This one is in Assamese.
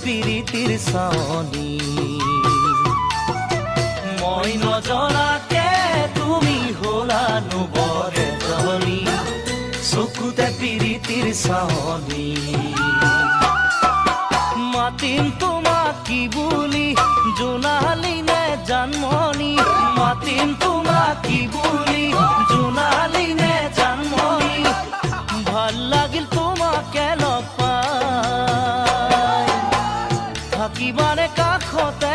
পিৰিতিৰ চাৱনি মই নজনাকে তুমি হলানো বৰ এজনী চকুতে পিৰিতিৰ চাৱনি মাতিম তোমাক কি বুলি জোনালী নে জানমণি মাতিম তোমাক কি বুলি জোনালী নে জানমণি ভাল লাগিল তোমাকে লগ পাই থাকিবানে কাষতে